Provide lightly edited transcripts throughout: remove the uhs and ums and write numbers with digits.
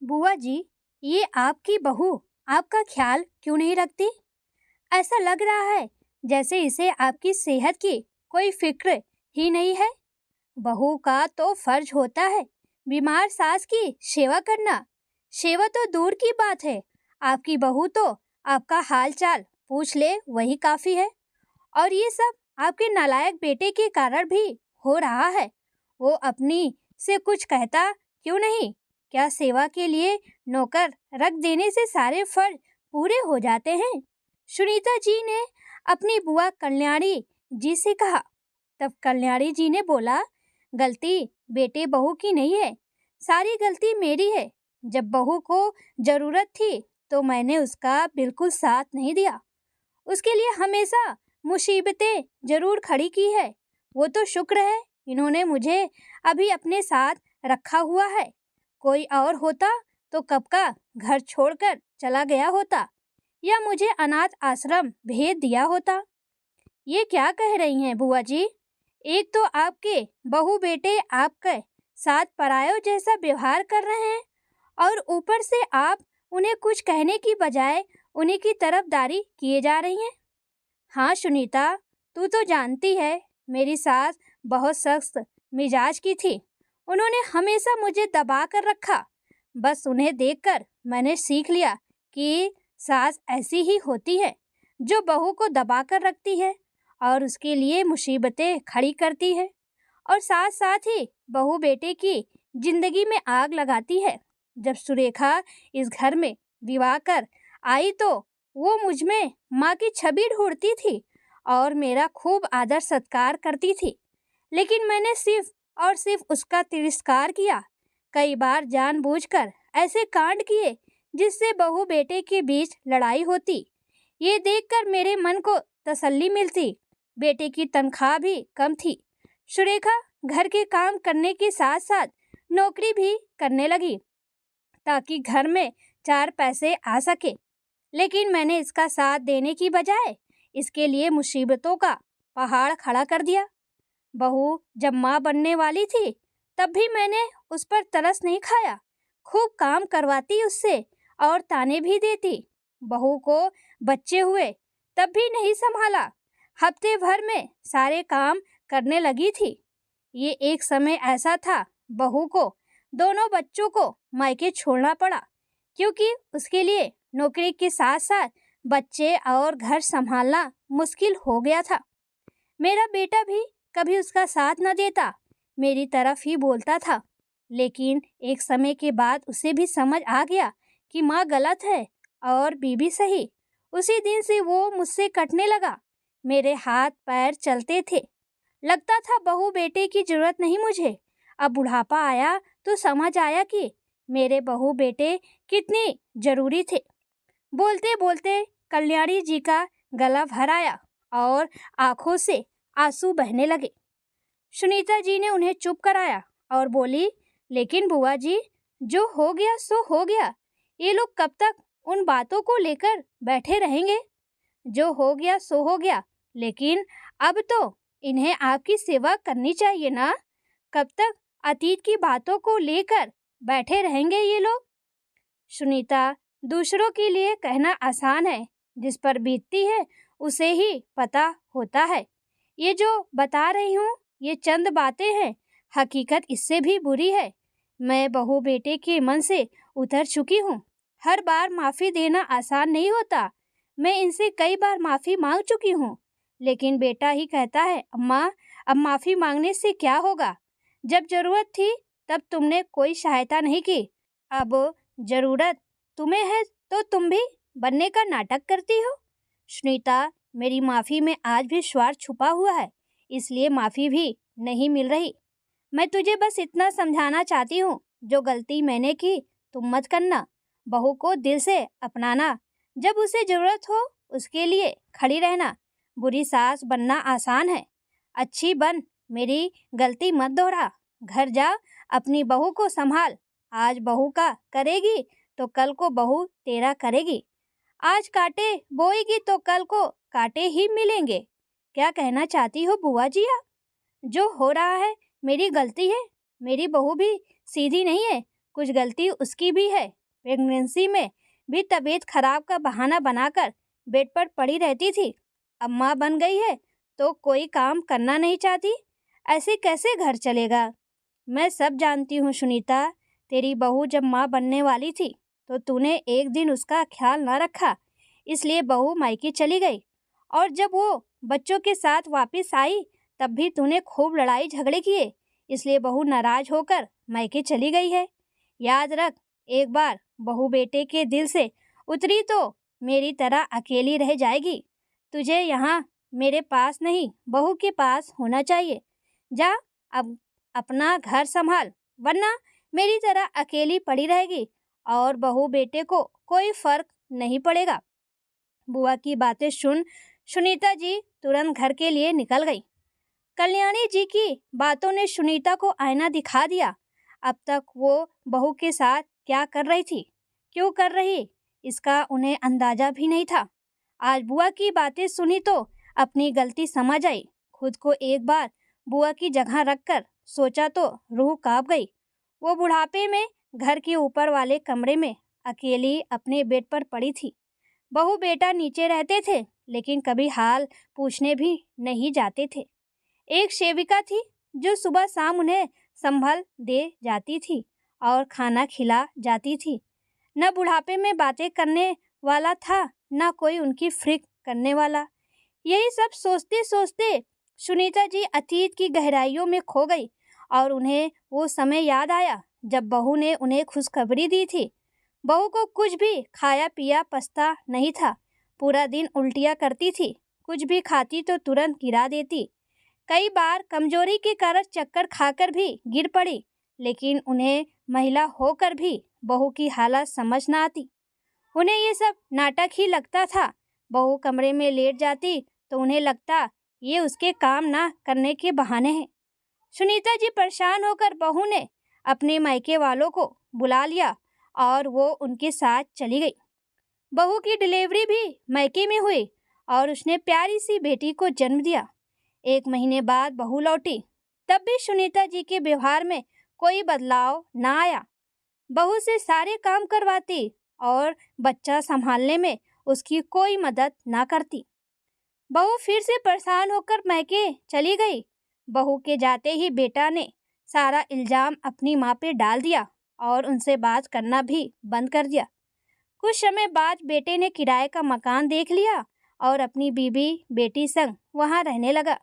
बुआ जी, ये आपकी बहू आपका ख्याल क्यों नहीं रखती? ऐसा लग रहा है जैसे इसे आपकी सेहत की कोई फिक्र ही नहीं है। बहू का तो फर्ज होता है बीमार सास की सेवा करना। सेवा तो दूर की बात है, आपकी बहू तो आपका हाल चाल पूछ ले वही काफी है। और ये सब आपके नालायक बेटे के कारण भी हो रहा है। वो अपनी से कुछ कहता क्यों नहीं? क्या सेवा के लिए नौकर रख देने से सारे फर्ज पूरे हो जाते हैं? सुनीता जी ने अपनी बुआ कल्याणी जी से कहा। तब कल्याणी जी ने बोला, गलती बेटे बहू की नहीं है, सारी गलती मेरी है। जब बहू को जरूरत थी तो मैंने उसका बिल्कुल साथ नहीं दिया। उसके लिए हमेशा मुसीबतें जरूर खड़ी की है। वो तो शुक्र है इन्होंने मुझे अभी अपने साथ रखा हुआ है। कोई और होता तो कब का घर छोड़कर चला गया होता या मुझे अनाथ आश्रम भेज दिया होता। ये क्या कह रही हैं बुआ जी? एक तो आपके बहू बेटे आपके साथ परायों जैसा व्यवहार कर रहे हैं और ऊपर से आप उन्हें कुछ कहने की बजाय उन्हीं की तरफदारी किए जा रही हैं। हाँ सुनीता, तू तो जानती है मेरी सास बहुत सख्त मिजाज की थी। उन्होंने हमेशा मुझे दबा कर रखा। बस उन्हें देखकर मैंने सीख लिया कि सास ऐसी ही होती है, जो बहू को दबा कर रखती है और उसके लिए मुसीबतें खड़ी करती है और साथ साथ ही बहू बेटे की जिंदगी में आग लगाती है। जब सुरेखा इस घर में विवाह कर आई तो वो मुझ में माँ की छवि ढूंढती थी और मेरा खूब आदर सत्कार करती थी। लेकिन मैंने सिर्फ और सिर्फ उसका तिरस्कार किया। कई बार जानबूझकर ऐसे कांड किए जिससे बहू बेटे के बीच लड़ाई होती। ये देखकर मेरे मन को तसल्ली मिलती। बेटे की तनख्वाह भी कम थी। सुरेखा घर के काम करने के साथ साथ नौकरी भी करने लगी ताकि घर में चार पैसे आ सके। लेकिन मैंने इसका साथ देने की बजाय इसके लिए मुसीबतों का पहाड़ खड़ा कर दिया। बहू जब माँ बनने वाली थी तब भी मैंने उस पर तरस नहीं खाया। खूब काम करवाती उससे और ताने भी देती। बहू को बच्चे हुए तब भी नहीं संभाला। हफ्ते भर में सारे काम करने लगी थी। ये एक समय ऐसा था बहू को दोनों बच्चों को मायके छोड़ना पड़ा क्योंकि उसके लिए नौकरी के साथ साथ बच्चे और घर संभालना मुश्किल हो गया था। मेरा बेटा भी कभी उसका साथ न देता, मेरी तरफ ही बोलता था। लेकिन एक समय के बाद उसे भी समझ आ गया कि माँ गलत है और बीबी सही। उसी दिन से वो मुझसे कटने लगा। मेरे हाथ पैर चलते थे। लगता था बहू बेटे की जरूरत नहीं मुझे। अब बुढ़ापा आया तो समझ आया कि मेरे बहू बेटे कितनी जरूरी थे। बोलते बोलते कल्याणी जी का गला भर आया और आंखों से आंसू बहने लगे। सुनीता जी ने उन्हें चुप कराया और बोली, लेकिन बुआ जी, जो हो गया सो हो गया। ये लोग कब तक उन बातों को लेकर बैठे रहेंगे? जो हो गया सो हो गया, लेकिन अब तो इन्हें आपकी सेवा करनी चाहिए ना। कब तक अतीत की बातों को लेकर बैठे रहेंगे ये लोग? सुनीता, दूसरों के लिए कहना आसान है, जिस पर बीतती है उसे ही पता होता है। ये जो बता रही हूँ ये चंद बातें हैं, हकीकत इससे भी बुरी है। मैं बहू बेटे के मन से उतर चुकी हूँ। हर बार माफ़ी देना आसान नहीं होता। मैं इनसे कई बार माफ़ी मांग चुकी हूँ, लेकिन बेटा ही कहता है, अम्मा अब माफ़ी मांगने से क्या होगा? जब ज़रूरत थी तब तुमने कोई सहायता नहीं की। अब ज़रूरत तुम्हें है तो तुम भी बनने का नाटक करती हो। सुनीता, मेरी माफ़ी में आज भी स्वार्थ छुपा हुआ है, इसलिए माफ़ी भी नहीं मिल रही। मैं तुझे बस इतना समझाना चाहती हूँ, जो गलती मैंने की तुम मत करना। बहू को दिल से अपनाना, जब उसे ज़रूरत हो उसके लिए खड़ी रहना। बुरी सास बनना आसान है, अच्छी बन, मेरी गलती मत दोहरा। घर जा, अपनी बहू को संभाल। आज बहू का करेगी तो कल को बहू तेरा करेगी। आज कांटे बोएगी तो कल को कांटे ही मिलेंगे। क्या कहना चाहती हो बुआ जी आप? जो हो रहा है मेरी गलती है। मेरी बहू भी सीधी नहीं है, कुछ गलती उसकी भी है। प्रेगनेंसी में भी तबीयत खराब का बहाना बनाकर बेड पर पड़ी रहती थी। अब माँ बन गई है तो कोई काम करना नहीं चाहती। ऐसे कैसे घर चलेगा? मैं सब जानती हूँ सुनीता। तेरी बहू जब माँ बनने वाली थी तो तूने एक दिन उसका ख्याल ना रखा, इसलिए बहू मायके चली गई। और जब वो बच्चों के साथ वापस आई तब भी तूने खूब लड़ाई झगड़े किए, इसलिए बहू नाराज होकर मायके चली गई है। याद रख, एक बार बहू बेटे के दिल से उतरी तो मेरी तरह अकेली रह जाएगी। तुझे यहाँ मेरे पास नहीं, बहू के पास होना चाहिए। जा अब अपना घर संभाल, वरना मेरी तरह अकेली पड़ी रहेगी और बहू बेटे को कोई फर्क नहीं पड़ेगा। बुआ की बातें सुन सुनीता जी तुरंत घर के लिए निकल गई। कल्याणी जी की बातों ने सुनीता को आईना दिखा दिया। अब तक वो बहू के साथ क्या कर रही थी, क्यों कर रही, इसका उन्हें अंदाजा भी नहीं था। आज बुआ की बातें सुनी तो अपनी गलती समझ आई। खुद को एक बार बुआ की जगह रखकर सोचा तो रूह कांप गई। वो बुढ़ापे में घर के ऊपर वाले कमरे में अकेली अपने बेड पर पड़ी थी। बहू बेटा नीचे रहते थे, लेकिन कभी हाल पूछने भी नहीं जाते थे। एक सेविका थी जो सुबह शाम उन्हें संभल दे जाती थी और खाना खिला जाती थी। न बुढ़ापे में बातें करने वाला था, न कोई उनकी फिक्र करने वाला। यही सब सोचते सोचते सुनीता जी अतीत की गहराइयों में खो गई और उन्हें वो समय याद आया जब बहू ने उन्हें खुशखबरी दी थी। बहू को कुछ भी खाया पिया पछता नहीं था। पूरा दिन उल्टियाँ करती थी, कुछ भी खाती तो तुरंत गिरा देती। कई बार कमजोरी के कारण चक्कर खाकर भी गिर पड़ी, लेकिन उन्हें महिला होकर भी बहू की हालत समझ न आती। उन्हें ये सब नाटक ही लगता था। बहू कमरे में लेट जाती तो उन्हें लगता ये उसके काम ना करने के बहाने हैं। सुनीता जी परेशान होकर बहू ने अपने मायके वालों को बुला लिया और वो उनके साथ चली गई। बहू की डिलीवरी भी मायके में हुई और उसने प्यारी सी बेटी को जन्म दिया। 1 महीने बाद बहू लौटी, तब भी सुनीता जी के व्यवहार में कोई बदलाव ना आया। बहू से सारे काम करवाती और बच्चा संभालने में उसकी कोई मदद ना करती। बहू फिर से परेशान होकर मायके चली गई। बहू के जाते ही बेटा ने सारा इल्जाम अपनी माँ पे डाल दिया और उनसे बात करना भी बंद कर दिया। कुछ समय बाद बेटे ने किराए का मकान देख लिया और अपनी बीबी बेटी संग वहाँ रहने लगा।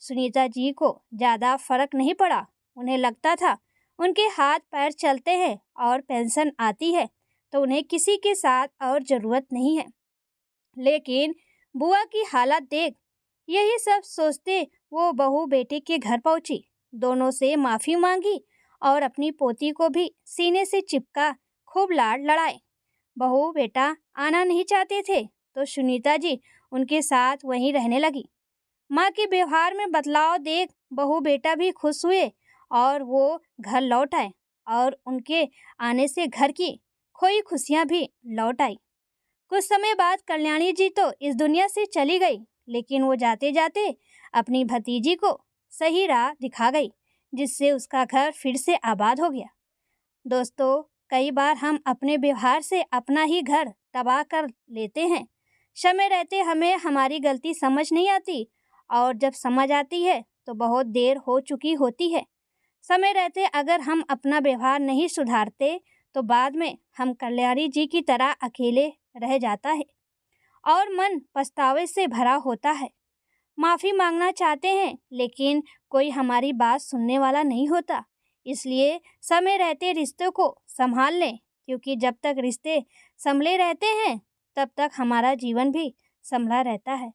सुनीता जी को ज़्यादा फर्क नहीं पड़ा। उन्हें लगता था उनके हाथ पैर चलते हैं और पेंशन आती है तो उन्हें किसी के साथ और ज़रूरत नहीं है। लेकिन बुआ की हालत देख यही सब सोचते वो बहू बेटे के घर पहुंची। दोनों से माफ़ी मांगी और अपनी पोती को भी सीने से चिपका खूब लाड लड़ाए। बहू बेटा आना नहीं चाहते थे तो सुनीता जी उनके साथ वहीं रहने लगी। माँ के व्यवहार में बदलाव देख बहू बेटा भी खुश हुए और वो घर लौट आए और उनके आने से घर की खोई खुशियाँ भी लौट आई। कुछ समय बाद कल्याणी जी तो इस दुनिया से चली गई, लेकिन वो जाते जाते अपनी भतीजी को सही राह दिखा गई, जिससे उसका घर फिर से आबाद हो गया। दोस्तों, कई बार हम अपने व्यवहार से अपना ही घर तबाह कर लेते हैं। समय रहते हमें हमारी गलती समझ नहीं आती और जब समझ आती है तो बहुत देर हो चुकी होती है। समय रहते अगर हम अपना व्यवहार नहीं सुधारते तो बाद में हम कल्याणी जी की तरह अकेले रह जाता है और मन पछतावे से भरा होता है। माफ़ी मांगना चाहते हैं लेकिन कोई हमारी बात सुनने वाला नहीं होता। इसलिए समय रहते रिश्तों को संभाल लें, क्योंकि जब तक रिश्ते संभले रहते हैं तब तक हमारा जीवन भी संभला रहता है।